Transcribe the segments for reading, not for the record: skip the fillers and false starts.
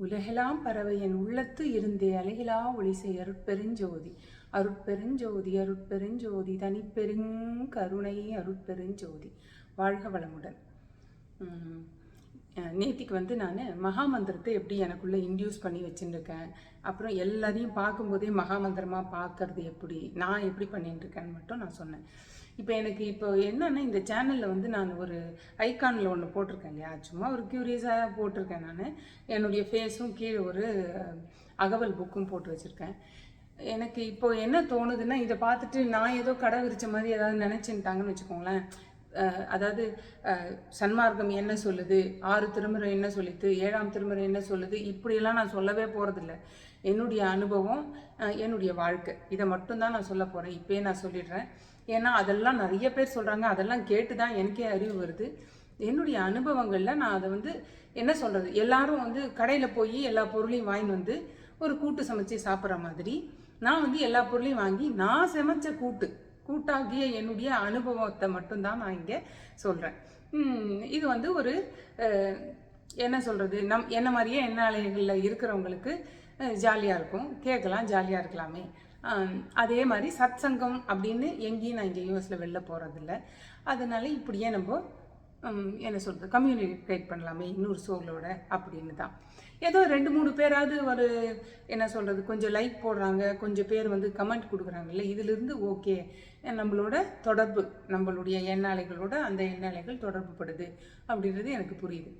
உலகெல்லாம் பறவை என் உள்ளத்து இருந்தே அலைகளா ஒளிசை அருட்பெருஞ்சோதி அருட்பெருஞ்சோதி அருட்பெருஞ்சோதி தனிப்பெருங்கருணை அருட்பெருஞ்சோதி. வாழ்க வளமுடன். நேத்திக்கு நான் மகாமந்திரத்தை எப்படி எனக்குள்ளே இன்டியூஸ் பண்ணி வச்சுருக்கேன், அப்புறம் எல்லாரையும் பார்க்கும்போதே மகாமந்திரமாக பார்க்கறது எப்படி, நான் எப்படி பண்ணிட்டுருக்கேன்னு மட்டும் நான் சொன்னேன். இப்போ என்னென்னா, இந்த சேனலில் நான் ஒரு ஐக்கானில் ஒன்று போட்டிருக்கேன் இல்லையா, சும்மா ஒரு க்யூரியஸாக போட்டிருக்கேன். நான் என்னுடைய ஃபேஸும் கீழே ஒரு அகவல் புக்கும் போட்டு வச்சுருக்கேன். எனக்கு இப்போ என்ன தோணுதுன்னா, இதை பார்த்துட்டு நான் ஏதோ கடை விரிச்ச மாதிரி ஏதாவது நினச்சின்ட்டாங்கன்னு வச்சுக்கோங்களேன். அதாவது சன்மார்க்கம் என்ன சொல்லுது, 6 திருமுறை என்ன சொல்லித்து, 7ஆம் திருமுறை என்ன சொல்லுது, இப்படியெல்லாம் நான் சொல்லவே போகிறதில்ல. என்னுடைய அனுபவம், என்னுடைய வாழ்க்கை, இதை மட்டும்தான் நான் சொல்ல போகிறேன். இப்போயே நான் சொல்லிடுறேன். ஏன்னா அதெல்லாம் நிறைய பேர் சொல்கிறாங்க, அதெல்லாம் கேட்டு தான் எனக்கே அறிவு வருது. என்னுடைய அனுபவங்களில் நான் அதை என்ன சொல்கிறது, எல்லாரும் கடையில் போய் எல்லா பொருளையும் வாங்கிட்டு ஒரு கூட்டு சமைச்சு சாப்பிட்ற மாதிரி நான் எல்லா பொருளையும் வாங்கி நான் சமைச்ச கூட்டாகிய என்னுடைய அனுபவத்தை மட்டும்தான் நான் இங்கே சொல்கிறேன். இது ஒரு என்ன சொல்கிறது, என்ன மாதிரியே எண்ணாலைகளில் இருக்கிறவங்களுக்கு ஜாலியாக இருக்கும், கேட்கலாம், ஜாலியாக இருக்கலாமே. அதே மாதிரி சத்சங்கம் அப்படின்னு எங்கேயும் நான் இங்கே யூஎஸில் வெளில போகிறதில்ல. அதனால இப்படியே நம்ம என்ன சொல்கிறது, கம்யூனிகேட் பண்ணலாமே இன்னொரு சோலோட அப்படின்னு தான். ஏதோ 2-3 பேராவது என்ன சொல்கிறது, கொஞ்சம் லைக் போடுறாங்க, கொஞ்சம் பேர் கமெண்ட் கொடுக்குறாங்கல்ல, இதிலிருந்து ஓகே, நம்மளோட தொடர்பு, நம்மளுடைய எண்ணாலைகளோட அந்த எண்ணாலைகள் தொடர்பு படுது அப்படின்றது எனக்கு புரியுது.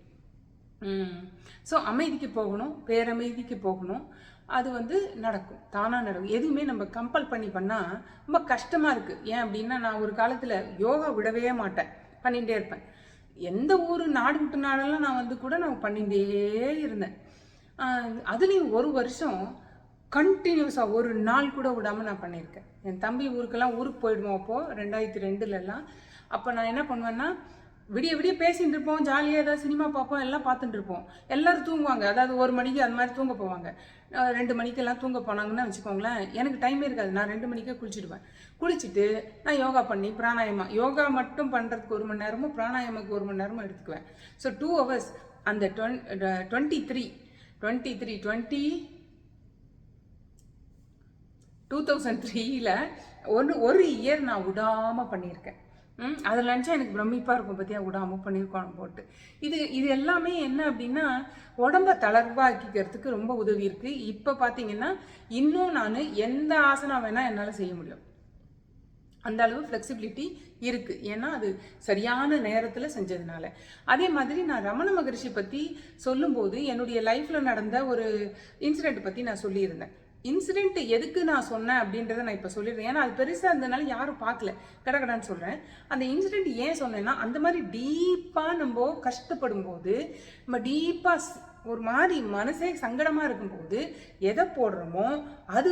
ஸோ அமைதிக்கு போகணும், பேரமைதிக்கு போகணும். அது நடக்கும், தானாக நடக்கும். எதுவுமே நம்ம கம்பல் பண்ணால் ரொம்ப கஷ்டமாக இருக்குது. ஏன் அப்படின்னா, நான் ஒரு காலத்தில் யோகா விடவே மாட்டேன், பண்ணிகிட்டே இருப்பேன். எந்த ஊர் நாடு விட்டு நாடெல்லாம் நான் கூட நான் பண்ணிகிட்டே இருந்தேன். அதுலேயும் ஒரு வருஷம் கண்டினியூஸாக ஒரு நாள் கூட விடாமல் நான் பண்ணியிருக்கேன். என் தம்பி ஊருக்கு போயிடுவோம். அப்போது 2002 அப்போ நான் என்ன பண்ணுவேன்னா, விடிய பேசிகிட்டு இருப்போம், ஜாலியாக ஏதாவது சினிமா பார்ப்போம், எல்லாம் பார்த்துட்டு இருப்போம். எல்லோரும் தூங்குவாங்க, அதாவது 1 மணிக்கு அந்த மாதிரி தூங்க போவாங்க. 2 மணிக்கெல்லாம் தூங்க போனாங்கன்னு வச்சுக்கோங்களேன். எனக்கு டைமே இருக்காது, நான் 2 மணிக்கே குளிச்சுடுவேன். குளிச்சுட்டு நான் யோகா பண்ணி யோகா மட்டும் பண்ணுறதுக்கு 1 மணி நேரமும், பிராணாயாமக்கு 1 மணி நேரமும் எடுத்துக்குவேன். ஸோ 2 hours அந்த 2003 ஒரு இயர் நான் விடாமல் பண்ணியிருக்கேன். அதில் நினச்சா எனக்கு பிரமிப்பாக இருக்கும், பற்றியா விடாமல் பண்ணியிருக்கோம் போட்டு. இது எல்லாமே என்ன அப்படின்னா, உடம்பை தளர்வாக்கிக்கிறதுக்கு ரொம்ப உதவி இருக்குது. இப்போ பார்த்தீங்கன்னா இன்னும் நான் எந்த ஆசனம் வேணால் என்னால் செய்ய முடியும், அந்த அளவு ஃப்ளெக்சிபிலிட்டி இருக்குது. ஏன்னா அது சரியான நேரத்தில் செஞ்சதுனால. அதே மாதிரி நான் ரமண மகரிஷி பற்றி சொல்லும்போது என்னுடைய லைஃப்பில் நடந்த ஒரு இன்சிடெண்ட் பற்றி நான் சொல்லியிருந்தேன். இன்சிடெண்ட் எதுக்கு நான் சொன்னேன் அப்படின்றத நான் இப்போ சொல்லிடுறேன். ஏன்னா அது பெருசாக இருந்ததுனால யாரும் பார்க்கல, கடகடான்னு சொல்கிறேன். அந்த இன்சிடெண்ட் ஏன் சொன்னேன்னா, அந்த மாதிரி டீப்பாக நம்ம கஷ்டப்படும் போது, நம்ம டீப்பாக ஒரு மாதிரி மனசே சங்கடமாக இருக்கும்போது எதை போடுறோமோ அது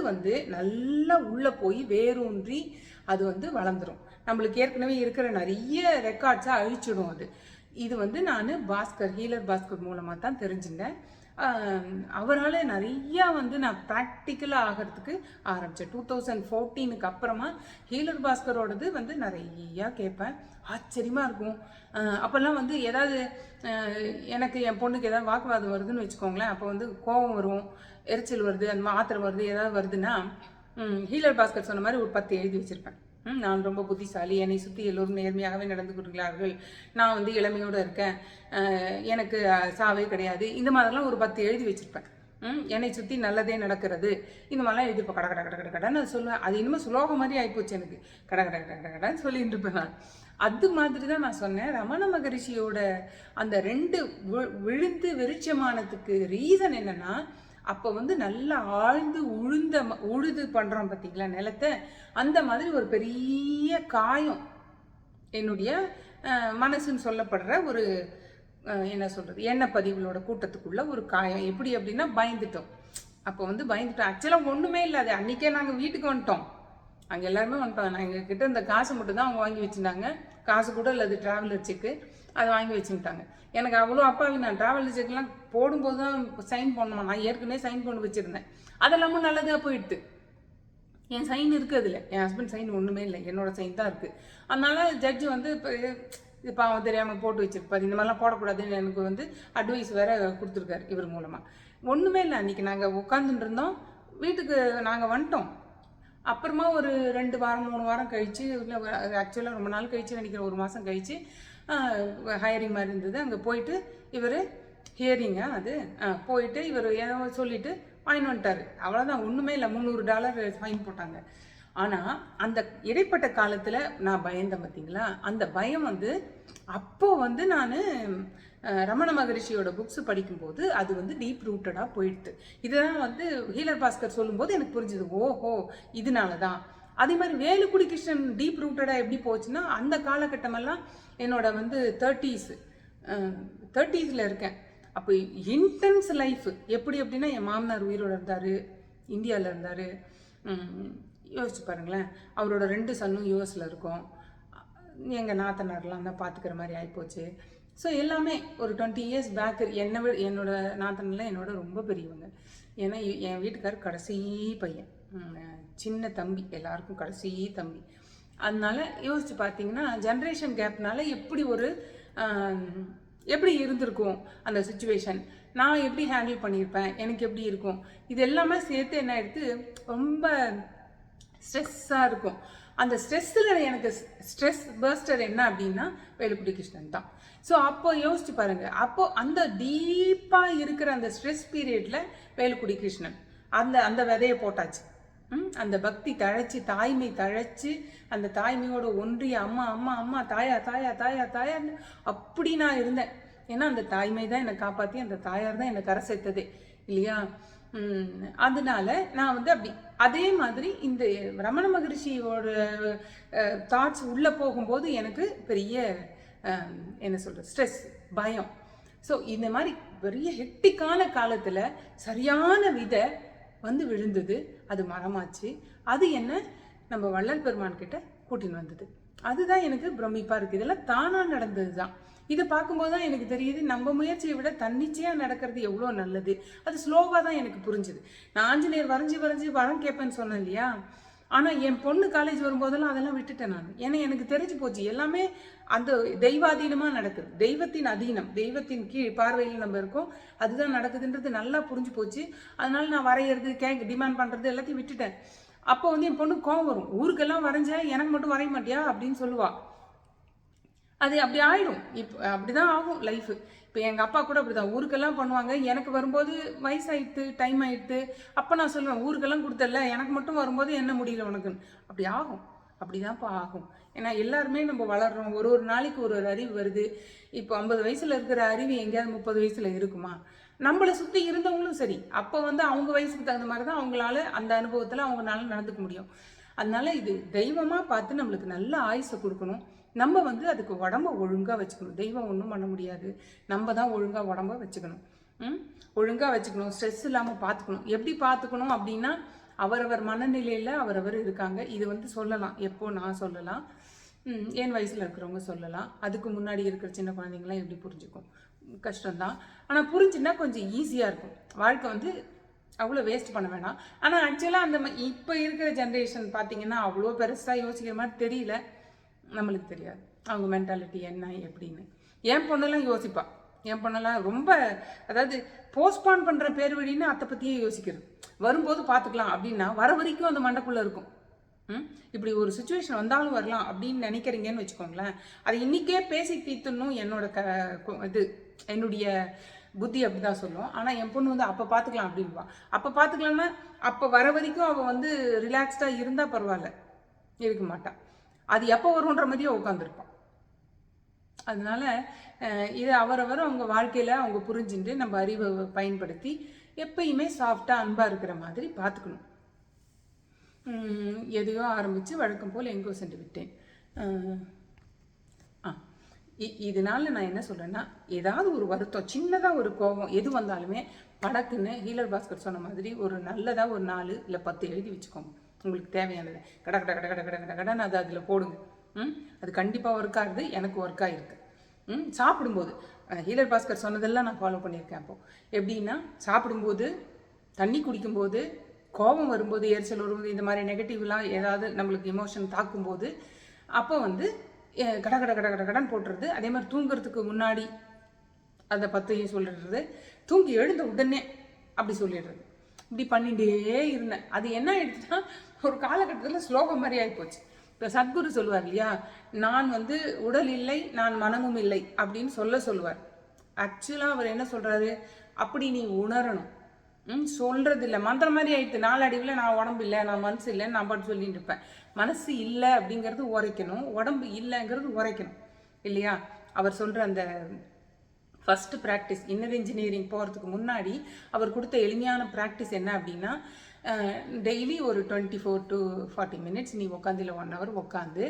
நல்லா உள்ளே போய் வேரூன்றி அது வளர்ந்துடும். நம்மளுக்கு ஏற்கனவே இருக்கிற நிறைய ரெக்கார்ட்ஸை அழிச்சிடும் அது. இது நான் ஹீலர் பாஸ்கர் மூலமாக தான் தெரிஞ்சுட்டேன். அவரால் நிறையா நான் ப்ராக்டிக்கலாக ஆகிறதுக்கு ஆரம்பித்தேன். 2014 அப்புறமா ஹீலர் பாஸ்கரோடது நிறையா கேட்பேன், ஆச்சரியமாக இருக்கும். அப்போல்லாம் ஏதாவது எனக்கு என் பொண்ணுக்கு ஏதாவது வாக்குவாதம் வருதுன்னு வச்சுக்கோங்களேன், அப்போ கோபம் வரும், எரிச்சல் வருது, அந்த மாத்திரை வருது, ஏதாவது வருதுன்னா ஹீலர் பாஸ்கர் சொன்ன மாதிரி ஒரு 10 எழுதி வச்சுருப்பேன். நான் ரொம்ப புத்திசாலி, என்னை சுற்றி எல்லோரும் நேர்மையாகவே நடந்து கொள்கிறார்கள், நான் இளமையோடு இருக்கேன், எனக்கு சாவே கிடையாது, இந்த மாதிரிலாம் ஒரு 10 எழுதி வச்சுருப்பேன். என்னை சுற்றி நல்லதே நடக்கிறது, இந்த மாதிரிலாம் எழுதிப்போம். கடன்னு அது சொல்லுவேன். அது இனிமேல் சுலோகம் மாதிரி ஆகிப்போச்சு எனக்கு, கடன்னு சொல்லிட்டு இருப்பேன் நான். அது மாதிரி தான் நான் சொன்னேன். ரமண மகரிஷியோட அந்த 2 விழுந்து விருட்சமானதுக்கு ரீசன் என்னென்னா, அப்போ நல்லா ஆழ்ந்து உழுது பண்ணுறோம் பார்த்தீங்களா நிலத்தை, அந்த மாதிரி ஒரு பெரிய காயம் என்னுடைய மனசுன்னு சொல்லப்படுற ஒரு என்ன சொல்கிறது, எண்ணெய் பதிவுகளோட கூட்டத்துக்குள்ள ஒரு காயம். எப்படி அப்படின்னா, பயந்துட்டோம். அப்போ பயந்துட்டோம். ஆக்சுவலாக ஒன்றுமே இல்லை, அது அன்றைக்கே நாங்கள் வீட்டுக்கு வந்துட்டோம். அங்கே எல்லாருமே வந்துட்டோம். நான் எங்ககிட்ட இந்த காசு மட்டும் தான் அவங்க வாங்கி வச்சுருந்தாங்க. காசு கூட இல்லை, அது ட்ராவலர் செக்கு, அதை வாங்கி வச்சுக்கிட்டாங்க. எனக்கு அவ்வளோ அப்பாவி, நான் ட்ராவலர் செக்லாம் போடும்போது தான் சைன் பண்ணணுமா, நான் ஏற்கனவே சைன் பண்ணி வச்சுருந்தேன். அதெல்லாமும் நல்லதாக போயிடுது. என் சைன் இருக்குது அதில், என் ஹஸ்பண்ட் சைன் ஒன்றுமே இல்லை, என்னோடய சைன் தான் இருக்குது. அதனால் ஜட்ஜு இப்போ இது பாவம் தெரியாமல் போட்டு வச்சிருப்பாரு, இந்த மாதிரிலாம் போடக்கூடாதுன்னு எனக்கு வந்து அட்வைஸ் வேற கொடுத்துருக்காரு இவர் மூலமாக. ஒன்றுமே இல்லை, அன்றைக்கி நாங்கள் உட்காந்துட்டு இருந்தோம், வீட்டுக்கு நாங்கள் வந்துட்டோம். அப்புறமா ஒரு 2 வாரம் 3 வாரம் கழித்து, இல்லை ஆக்சுவலாக ரொம்ப நாள் கழித்து நினைக்கிறேன், 1 மாதம் கழித்து ஹையரிங் மாதிரி இருந்தது. அங்கே போயிட்டு இவர் ஹியரிங்கா அது போயிட்டு இவர் ஏதோ சொல்லிவிட்டு ஃபைன் வந்துட்டார். அவ்வளோதான், ஒன்றுமே இல்லை, $300 ஃபைன் போட்டாங்க. ஆனால் அந்த இடைப்பட்ட காலத்தில் நான் பயந்தேன் பார்த்தீங்களா, அந்த பயம் வந்து அப்போது வந்து நான் ரமண மகரிஷியோட புக்ஸ் படிக்கும்போது அது வந்து டீப் ரூட்டடாக போயிடுது. இதெல்லாம் வந்து ஹீலர் பாஸ்கர் சொல்லும்போது எனக்கு புரிஞ்சுது, ஓஹோ இதனால தான். அதே மாதிரி வேலுக்குடி கிருஷ்ணன் டீப் ரூட்டடாக எப்படி போச்சுன்னா, அந்த காலகட்டமெல்லாம் என்னோட வந்து 30s இருக்கேன். அப்போ இன்டென்ஸ் லைஃப் எப்படி அப்படின்னா, என் மாமனார் உயிரோடு இருந்தார், இந்தியாவில் இருந்தார். யோசிச்சு பாருங்களேன், அவரோட 2 சன்னும் யூஎஸில் இருக்கும். எங்கள் நாத்தனார்லாம் தான் பார்த்துக்கிற மாதிரி ஆகிப்போச்சு. ஸோ எல்லாமே ஒரு 20 இயர்ஸ் பேக். என்னோட நாத்தனார்லாம் என்னோட ரொம்ப பெரியவங்க. ஏன்னா என் வீட்டுக்காரர் கடைசி பையன், சின்ன தம்பி, எல்லாருக்கும் கடைசி தம்பி. அதனால யோசிச்சு பார்த்தீங்கன்னா, ஜென்ரேஷன் கேப்னால எப்படி இருந்திருக்கும் அந்த சுச்சுவேஷன், நான் எப்படி ஹேண்டில் பண்ணியிருப்பேன், எனக்கு எப்படி இருக்கும், இது எல்லாமே சேர்த்து என்ன எடுத்து ரொம்ப ஸ்ட்ரெஸ்ஸாக இருக்கும். அந்த ஸ்ட்ரெஸ்ஸில் எனக்கு ஸ்ட்ரெஸ் பர்ஸ்டர் என்ன அப்படின்னா வேலுக்குடி கிருஷ்ணன் தான். ஸோ அப்போ யோசிச்சு பாருங்கள், அப்போது அந்த டீப்பாக இருக்கிற அந்த ஸ்ட்ரெஸ் பீரியடில் வேலுக்குடி கிருஷ்ணன் அந்த விதையை போட்டாச்சு. அந்த பக்தி தழைச்சி, தாய்மை தழைச்சி, அந்த தாய்மையோட ஒன்றிய அம்மா அம்மா அம்மா தாயா தாயா தாயா தாயான்னு அப்படி நான் இருந்தேன். ஏன்னா அந்த தாய்மை தான் என்னை காப்பாற்றி, அந்த தாயார் தான் என்னை கரை சேர்த்ததே இல்லையா. அதனால நான் வந்து அப்படி அதே மாதிரி இந்த ரமண மகரிஷியோட தாட்ஸ் உள்ளே போகும்போது எனக்கு பெரிய என்ன சொல்கிறது, ஸ்ட்ரெஸ், பயம். ஸோ இந்த மாதிரி பெரிய ஹெக்டிக்கான காலத்தில் சரியான விதை வந்து விழுந்தது, அது மரமாச்சு. அது என்ன நம்ம வள்ளல் பெருமான் கிட்ட கூட்டின்னு வந்தது. அதுதான் எனக்கு பிரமிப்பாக இருக்குது. இதெல்லாம் தானாக நடந்தது தான். இதை பார்க்கும்போது தான் எனக்கு தெரியுது, நம்ம முயற்சியை விட தன்னிச்சையாக நடக்கிறது எவ்வளோ நல்லது. அது ஸ்லோவாக தான் எனக்கு புரிஞ்சுது. நான் ஆஞ்சநேயர் வரைஞ்சி வரம் கேட்பேன்னு சொன்னேன் இல்லையா. ஆனால் என் பொண்ணு காலேஜ் வரும்போதெல்லாம் அதெல்லாம் விட்டுட்டேன் நான். ஏன்னா எனக்கு தெரிஞ்சு போச்சு எல்லாமே அந்த தெய்வாதீனமாக நடக்குது, தெய்வத்தின் அதீனம், தெய்வத்தின் கீழ் பார்வையில் நம்ம இருக்கோம், அதுதான் நடக்குதுன்றது நல்லா புரிஞ்சு போச்சு. அதனால நான் வரைகிறது, டிமாண்ட் பண்ணுறது எல்லாத்தையும் விட்டுட்டேன். அப்போ வந்து என் பொண்ணு கோவம் வரும், ஊருக்கெல்லாம் வரைஞ்சேன், எனக்கு மட்டும் வரைய மாட்டியா அப்படின்னு சொல்லுவாள். அது அப்படி ஆகிடும். இப்போ அப்படி தான் ஆகும் லைஃபு. இப்போ எங்கள் அப்பா கூட அப்படி தான் ஊருக்கெல்லாம் பண்ணுவாங்க, எனக்கு வரும்போது வயசாகிடுது, டைம் ஆகிடுது. அப்போ நான் சொல்லுவேன், ஊருக்கெல்லாம் கொடுத்தல, எனக்கு மட்டும் வரும்போது என்ன முடியல உனக்குன்னு. அப்படி ஆகும், அப்படி தான்ப்பா ஆகும். ஏன்னா எல்லாருமே நம்ம வளர்கிறோம், ஒரு நாளைக்கு ஒரு அறிவு வருது. இப்போ 50 வயசில் இருக்கிற அறிவு எங்கேயாவது 30 வயசில் இருக்குமா? நம்மளை சுற்றி இருந்தவங்களும் சரி, அப்போ வந்து அவங்க வயசுக்கு தகுந்த மாதிரி தான் அவங்களால அந்த அனுபவத்தில் அவங்களால நடந்துக்க முடியும். அதனால இது தெய்வமாக பார்த்து நம்மளுக்கு நல்ல ஆயுசை கொடுக்கணும். நம்ம வந்து அதுக்கு உடம்ப ஒழுங்காக வச்சுக்கணும். தெய்வம் ஒன்றும் பண்ண முடியாது, நம்ம தான் ஒழுங்காக உடம்ப வச்சுக்கணும். ஒழுங்காக வச்சுக்கணும், ஸ்ட்ரெஸ் இல்லாமல் பார்த்துக்கணும். எப்படி பார்த்துக்கணும் அப்படின்னா, அவரவர் மனநிலையில் அவரவர் இருக்காங்க. இது வந்து சொல்லலாம், எப்போ நான் சொல்லலாம், என் வயசில் இருக்கிறவங்க சொல்லலாம், அதுக்கு முன்னாடி இருக்கிற சின்ன குழந்தைங்களாம் எப்படி புரிஞ்சுக்கும். கஷ்டம்தான், ஆனால் புரிஞ்சுன்னா கொஞ்சம் ஈஸியாக இருக்கும். வாழ்க்கை வந்து அவ்வளோ வேஸ்ட் பண்ண வேணாம். ஆனால் ஆக்சுவலாக அந்த இப்போ இருக்கிற ஜென்ரேஷன் பார்த்தீங்கன்னா அவ்வளோ பெருசாக யோசிக்கிற மாதிரி தெரியல, நம்மளுக்கு தெரியாது அவங்க மென்டாலிட்டி என்ன எப்படின்னு. என் பொண்ணெல்லாம் யோசிப்பா, என் பொண்ணெல்லாம் ரொம்ப, அதாவது போஸ்ட்பான் பண்ணுற பேர் வழின்னு அதை பற்றியே யோசிக்கிறது. வரும்போது பார்த்துக்கலாம் அப்படின்னா வர வரைக்கும் அந்த மண்டைக்குள்ளே இருக்கும். இப்படி ஒரு சுச்சுவேஷன் வந்தாலும் வரலாம் அப்படின்னு நினைக்கிறீங்கன்னு வச்சுக்கோங்களேன், அதை இன்றைக்கே பேசி தீர்த்துணும் என்னுடைய புத்தி அப்படி தான் சொல்லும். ஆனால் என் பொண்ணு வந்து அப்போ பார்த்துக்கலாம் அப்படின்வா. அப்போ பார்த்துக்கலாம்னா அப்போ வர வரைக்கும் அவள் வந்து ரிலாக்ஸ்டாக இருந்தால் பரவாயில்ல, இருக்க மாட்டாள். அது எப்போ வரும்ன்ற மாதிரியே உட்காந்துருப்பான். அதனால இதை அவரவர் அவங்க வாழ்க்கையில் அவங்க புரிஞ்சுட்டு நம்ம அறிவை பயன்படுத்தி எப்பயுமே சாஃப்டாக அன்பாக இருக்கிற மாதிரி பார்த்துக்கணும். எதையோ ஆரம்பித்து வழக்கம் போல் எங்கோ சென்று விட்டேன். இதனால நான் என்ன சொல்கிறேன்னா, ஏதாவது ஒரு வருத்தம், சின்னதாக ஒரு கோபம் எது வந்தாலுமே படக்குன்னு ஹீலர் பாஸ்கர் சொன்ன மாதிரி ஒரு நல்லதாக ஒரு 4 இல்லை 10 எழுதி வச்சுக்கோங்க. உங்களுக்கு தேவையானது கட கட கட கட கட கட கடன்னு அதை அதில் போடுங்க. அது கண்டிப்பாக ஒர்க் ஆகுது, எனக்கு ஒர்க் ஆகிருக்கு. சாப்பிடும்போது ஹீலர் பாஸ்கர் சொன்னதெல்லாம் நான் ஃபாலோ பண்ணியிருக்கேன். அப்போது எப்படின்னா, சாப்பிடும்போது, தண்ணி குடிக்கும்போது, கோபம் வரும்போது, எரிச்சல் வரும்போது, இந்த மாதிரி நெகட்டிவ்லாம் ஏதாவது நம்மளுக்கு எமோஷன் தாக்கும்போது, அப்போ வந்து கட கட கட கட கடன் போட்டுறது. அதே மாதிரி தூங்குறதுக்கு முன்னாடி அந்த 10ஐயும் சொல்லிடுறது, தூங்கி எழுந்த உடனே அப்படி சொல்லிடுறது. இப்படி பண்ணிகிட்டே இருந்தேன். அது என்ன ஆயிடுச்சுன்னா ஒரு காலகட்டத்தில் ஸ்லோகம் மாதிரி ஆகிப்போச்சு. இப்போ சத்குரு சொல்லுவார் இல்லையா, நான் வந்து உடல் இல்லை, நான் மனமும் இல்லை அப்படின்னு சொல்லுவார். ஆக்சுவலாக அவர் என்ன சொல்கிறாரு, அப்படி நீ உணரணும். சொல்கிறது இல்லை, மந்திரம் மாதிரி ஆயிடுத்து. நாளடைவில் நான் உடம்பு இல்லை, நான் மனசு இல்லைன்னு நான் பாட்டு சொல்லிட்டு இருப்பேன். மனசு இல்லை அப்படிங்கிறது உரைக்கணும், உடம்பு இல்லைங்கிறது உரைக்கணும் இல்லையா. அவர் சொல்கிற அந்த ஃபஸ்ட்டு ப்ராக்டிஸ் இன்னர் இன்ஜினியரிங் போகிறதுக்கு முன்னாடி அவர் கொடுத்த எளிமையான ப்ராக்டிஸ் என்ன அப்படின்னா, டெய்லி ஒரு 24 to 40 minutes நீ உட்காந்து, இல்லை 1 hour உட்காந்து,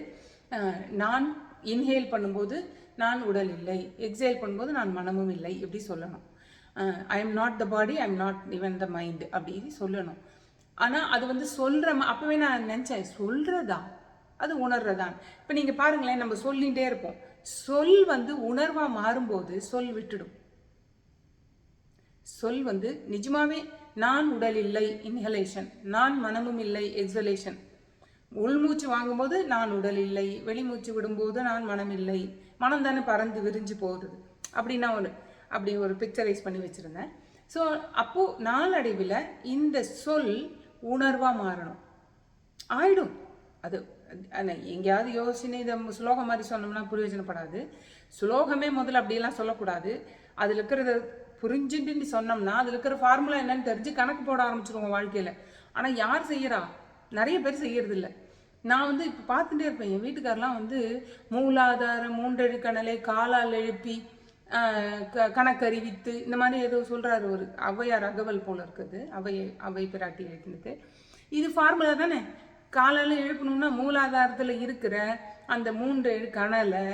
நான் இன்ஹேல் பண்ணும்போது நான் உடல் இல்லை, எக்ஸேல் பண்ணும்போது நான் மனமும் இல்லை இப்படி சொல்லணும். I am not the body, I am not even the mind அப்படி சொல்லணும். ஆனால் அது வந்து சொல்கிற அப்போவே நான் நினச்சேன், சொல்கிறதா அது உணர்றதான். இப்போ நீங்கள் பாருங்களேன், நம்ம சொல்லிகிட்டே இருப்போம். சொல் வந்து உணர்வாக மாறும்போது சொல் விட்டுடும். சொல் வந்து நிஜமாவே நான் உடல் இல்லை இன்ஹலேஷன், நான் மனமும் இல்லை எக்ஸலேஷன். உள்மூச்சு வாங்கும்போது நான் உடல் இல்லை, வெளிமூச்சு விடும்போது நான் மனம் இல்லை. மனம் தானே பறந்து விரிஞ்சு போகுது. அப்படின்னா அப்படி ஒரு பிக்சரைஸ் பண்ணி வச்சுருந்தேன். ஸோ அப்போது நாளடைவில் இந்த சொல் உணர்வாக மாறணும், ஆயிடும். அது எங்கேயாவது யோசனை இதை ஸ்லோகம் மாதிரி சொன்னோம்னா பிரயோஜனப்படாது. ஸ்லோகமே முதல்ல அப்படியெல்லாம் சொல்லக்கூடாது. அதில் இருக்கிறத புரிஞ்சுட்டு சொன்னோம்னா அதில் இருக்கிற ஃபார்முலா என்னன்னு தெரிஞ்சு கணக்கு போட ஆரம்பிச்சிருவோம் வாழ்க்கையில். ஆனால் யார் செய்கிறா? நிறைய பேர் செய்யறதில்ல. நான் வந்து இப்போ பார்த்துட்டே இருப்பேன், என் வீட்டுக்காரெலாம் வந்து மூலாதாரம், மூன்றெழுக்கணலை, காலால் எழுப்பி, கணக்கறிவித்து, இந்த மாதிரி ஏதோ சொல்கிறாரு. ஒரு ஔவையார் அகவல் போல் இருக்குது, அவை பிராட்டி எழுதினது. இது ஃபார்முலா தானே. காலால் எழுப்பணும்னா மூலாதாரத்தில் இருக்கிற அந்த 3 கணலை,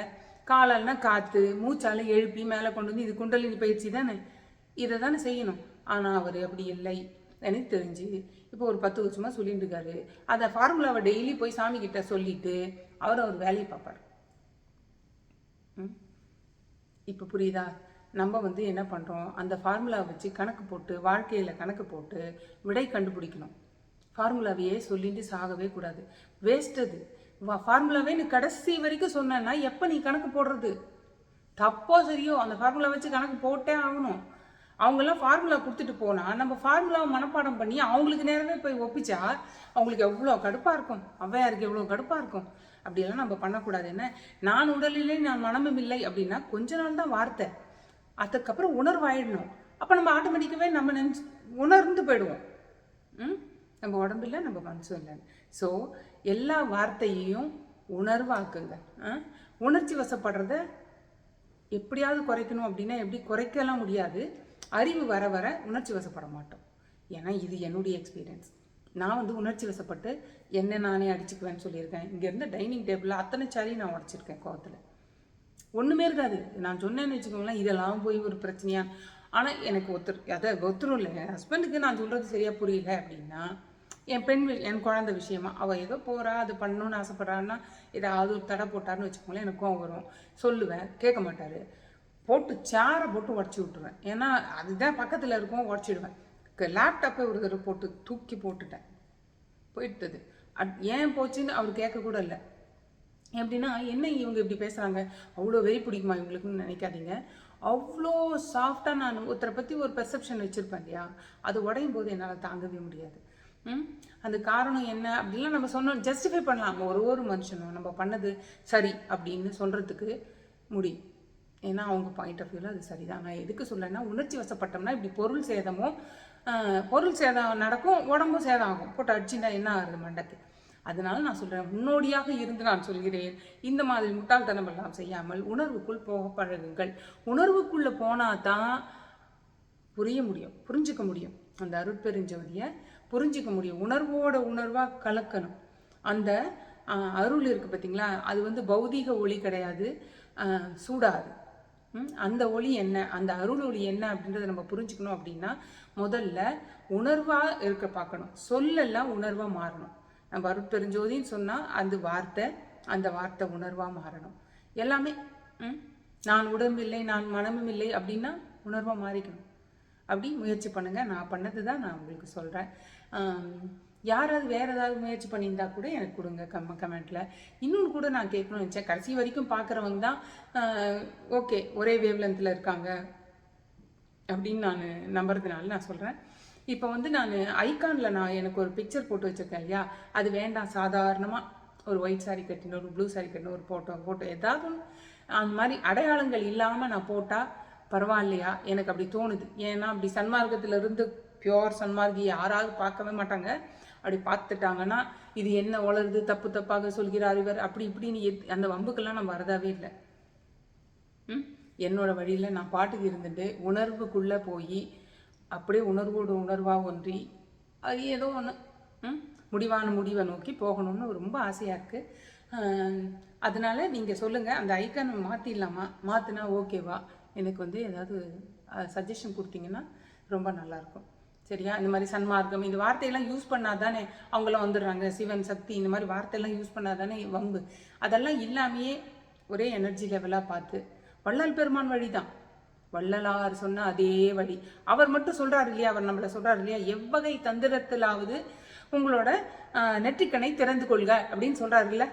காலால்னா காற்று, மூச்சால் எழுப்பி மேலே கொண்டு வந்து, இது குண்டலினி பயிற்சி தானே, இதை தானே செய்யணும். ஆனால் அவர் அப்படி இல்லை எனக்கு தெரிஞ்சு. இப்போ ஒரு 10 வருஷமாக சொல்லிட்டு இருக்காரு. அந்த ஃபார்முலாவை டெய்லி போய் சாமி கிட்ட சொல்லிட்டு அவர் வேலையை பார்ப்பார். இப்போ புரியுதா? நம்ம வந்து என்ன பண்ணுறோம், அந்த ஃபார்முலாவை வச்சு கணக்கு போட்டு, வாழ்க்கையில் கணக்கு போட்டு விடை கண்டுபிடிக்கணும். ஃபார்முலாவையே சொல்லிட்டு சாகவே கூடாது, வேஸ்ட். அது ஃபார்முலாவே நீ கடைசி வரைக்கும் சொன்னா எப்போ நீ கணக்கு போடுறது? தப்போ சரியோ அந்த ஃபார்முலா வச்சு கணக்கு போட்டே ஆகணும். அவங்கெல்லாம் ஃபார்முலா கொடுத்துட்டு போனால் நம்ம ஃபார்முலாவை மனப்பாடம் பண்ணி அவங்களுக்கு நேரமே போய் ஒப்பிச்சா அவங்களுக்கு எவ்வளோ கடுப்பாக இருக்கும், ஔவையாருக்கு எவ்வளோ கடுப்பாக இருக்கும். அப்படியெல்லாம் நம்ம பண்ணக்கூடாது. என்ன, நான் உடலிலே நான் மனமும் இல்லை அப்படின்னா கொஞ்ச நாள் தான் வார்த்தை, அதுக்கப்புறம் உணர்வாயிடணும். அப்போ நம்ம ஆட்டோமேட்டிக்காகவே நம்ம உணர்ந்து போயிடுவோம். நம்ம உடம்பில்லை, நம்ம மனசும் இல்லைன்னு. ஸோ எல்லா வார்த்தையையும் உணர்வாக்குங்க. உணர்ச்சி வசப்படுறத எப்படியாவது குறைக்கணும் அப்படின்னா எப்படி குறைக்கலாம் முடியாது. அறிவு வர வர உணர்ச்சி வசப்பட மாட்டோம். ஏன்னா இது என்னுடைய எக்ஸ்பீரியன்ஸ். நான் வந்து உணர்ச்சி வசப்பட்டு என்ன நானே அடிச்சுக்குவேன்னு சொல்லியிருக்கேன். இங்கேருந்து டைனிங் டேபிளில் அத்தனை சாரி நான் உடச்சிருக்கேன் கோவத்தில். ஒன்றுமே இருக்காது. நான் சொன்னேன்னு வச்சுக்கோங்களேன், இதெல்லாம் போய் ஒரு பிரச்சனையா. ஆனால் எனக்கு ஒத்துரும் இல்லை. என் ஹஸ்பண்டுக்கு நான் சொல்கிறது சரியாக புரியல அப்படின்னா, என் குழந்தை விஷயமா அவள் ஏதோ போகிறா, அது பண்ணணும்னு ஆசைப்பட்றான்னா ஏதாவது ஒரு தடை போட்டார்னு வச்சுக்கோங்களேன், எனக்கும் வரும். சொல்லுவேன், கேட்க மாட்டார். போட்டு சேரை போட்டு உடச்சி விட்டுருவேன். ஏன்னா அதுதான் பக்கத்தில் இருக்கும், உடச்சிடுவேன். லேப்டாப்பை ஒரு தடவை போட்டு தூக்கி போட்டுட்டேன், போயிட்டது. ஏன் போச்சுன்னு அவர் கேட்கக்கூட இல்லை. எப்படின்னா, என்ன இவங்க இப்படி பேசுகிறாங்க, அவ்வளோ வெறி பிடிக்குமா இவங்களுக்குன்னு நினைக்காதீங்க. அவ்வளோ சாஃப்டாக நான் ஒருத்தரை பற்றி ஒரு பெர்செப்ஷன் வச்சுருப்பேன் இல்லையா, அது உடையும் போது என்னால் தாங்கவே முடியாது. அந்த காரணம் என்ன அப்படிலாம் நம்ம சொன்னோம், ஜஸ்டிஃபை பண்ணலாம். ஒரு மனுஷனும் நம்ம பண்ணது சரி அப்படின்னு சொல்கிறதுக்கு முடியும். ஏன்னா அவங்க பாயிண்ட் ஆஃப் வியூவில் அது சரிதான். நான் எதுக்கு சொல்லலைன்னா, உணர்ச்சி வசப்பட்டோம்னா இப்படி பொருள் சேதம் நடக்கும், உடம்பும் சேதம் ஆகும். போட்டு அடிச்சுட்டா என்ன ஆகுது மண்டைக்கு. அதனால நான் சொல்கிறேன், முன்னோடியாக இருந்து நான் சொல்கிறேன், இந்த மாதிரி முட்டாள்தனம் எல்லாம் செய்யாமல் உணர்வுக்குள் போக பழகுங்கள். உணர்வுக்குள்ளே போனால் தான் புரிய முடியும், புரிஞ்சிக்க முடியும். அந்த அருட்பெருஞ்சோதியை புரிஞ்சிக்க முடியும். உணர்வாக கலக்கணும். அந்த அருள் இருக்குது பார்த்தீங்களா, அது வந்து பௌதிக ஒளி கிடையாது, சூடாது. அந்த ஒளி என்ன, அந்த அருள் ஒளி என்ன அப்படின்றத நம்ம புரிஞ்சுக்கணும். அப்படின்னா முதல்ல உணர்வாக இருக்க பார்க்கணும். சொல்லெல்லாம் உணர்வாக மாறணும். நம்ம அருட்பெருஞ்சோதின்னு சொன்னால் அந்த வார்த்தை உணர்வாக மாறணும். எல்லாமே நான் உடம்பு இல்லை, நான் மனமும் இல்லை அப்படின்னா உணர்வாக மாறிக்கணும். அப்படி முயற்சி பண்ணுங்கள். நான் பண்ணது தான் நான் உங்களுக்கு சொல்கிறேன். யாராவது வேறு ஏதாவது முயற்சி பண்ணியிருந்தா கூட எனக்கு கொடுங்க கமெண்ட்டில். இன்னொன்று கூட நான் கேட்கணும்னு நினச்சேன். கடைசி வரைக்கும் பார்க்குறவங்க தான் ஓகே ஒரே வேவ் லென்த்தில் இருக்காங்க அப்படின்னு நான் நம்புறதுனால நான் சொல்கிறேன். இப்போ வந்து நான் ஐகானில் எனக்கு ஒரு பிக்சர் போட்டு வச்சுருக்கேன் இல்லையா, அது வேண்டாம். சாதாரணமாக ஒரு ஒயிட் சாரீ கட்டின, ஒரு ப்ளூ சாரீ கட்டின, ஒரு ஃபோட்டோ ஏதாவது அந்த மாதிரி அடையாளங்கள் இல்லாமல் நான் போட்டால் பரவாயில்லையா எனக்கு அப்படி தோணுது. ஏன்னா அப்படி சன்மார்க்கத்திலிருந்து பியோர் சன்மார்க்கி யாராவது பார்க்கவே மாட்டாங்க. அப்படி பார்த்துட்டாங்கன்னா இது என்ன வளருது, தப்பு தப்பாக சொல்கிறார் இவர், அப்படி இப்படின்னு அந்த வம்புக்கெல்லாம் நான் வரதாவே இல்லை. என்னோட வழியில் நான் பாட்டுக்கு இருந்துட்டு உணர்வுக்குள்ளே போய் அப்படியே உணர்வோடு உணர்வாக ஒன்றி அது ஏதோ ஒன்று முடிவான முடிவை நோக்கி போகணும்னு ரொம்ப ஆசையாக இருக்குது. அதனால் நீங்கள் சொல்லுங்கள், அந்த ஐக்கானை மாற்றிடலாமா, மாற்றினா ஓகேவா, எனக்கு வந்து ஏதாவது சஜஷன் கொடுத்தீங்கன்னா ரொம்ப நல்லாயிருக்கும். சரியா? இந்த மாதிரி சன்மார்க்கம் இந்த வார்த்தையெல்லாம் யூஸ் பண்ணாதானே அவங்களாம் வந்துடுறாங்க. சிவன் சக்தி இந்த மாதிரி வார்த்தையெல்லாம் யூஸ் பண்ணாதானே வம்பு. அதெல்லாம் இல்லாமையே ஒரே எனர்ஜி லெவலாக பார்த்து வள்ளல் பெருமான் வழி தான், வள்ளலார் சொன்ன அதே வழி. அவர் மட்டும் சொல்கிறார் இல்லையா, அவர் நம்மளை சொல்கிறார் இல்லையா, எவ்வகை தந்திரத்திலாவது உங்களோட நெற்றிக்கணை திறந்து கொள்க அப்படின்னு சொல்கிறாருல்ல.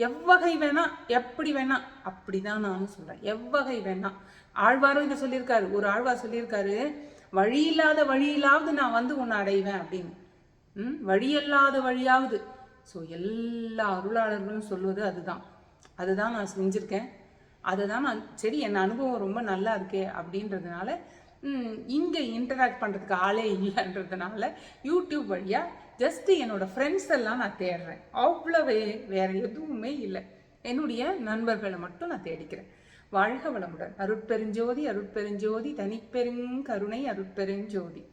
எவ்வகை வேணா எப்படி வேணா, அப்படி தான் நானும் சொல்கிறேன். எவ்வகை வேணா. ஆழ்வாரும் இதை சொல்லியிருக்காரு. ஒரு ஆழ்வார் சொல்லியிருக்காரு, வழி இல்லாத வழியிலாவது நான் வந்து உன்னை அடைவேன் அப்படின்னு. வழியில்லாத வழியாவது. ஸோ எல்லா அருளாளர்களும் சொல்வது அதுதான் நான் செஞ்சுருக்கேன். அதுதான் நான் சரி என் அனுபவம் ரொம்ப நல்லா இருக்கே அப்படின்றதுனால இங்கே இன்டராக்ட் பண்ணுறதுக்கு ஆளே இல்லைன்றதுனால யூடியூப் வழியாக ஜஸ்ட்டு என்னோடய ஃப்ரெண்ட்ஸ் எல்லாம் நான் தேடுறேன். அவ்வளவே வேறு எதுவுமே இல்லை. என்னுடைய நண்பர்களை மட்டும் நான் தேடிக்கிறேன். வாழ்க வளமுடன். அருட்பெருஞ்சோதி அருட்பெருஞ்சோதி தனிப்பெருங்கருணை அருட்பெருஞ்சோதி.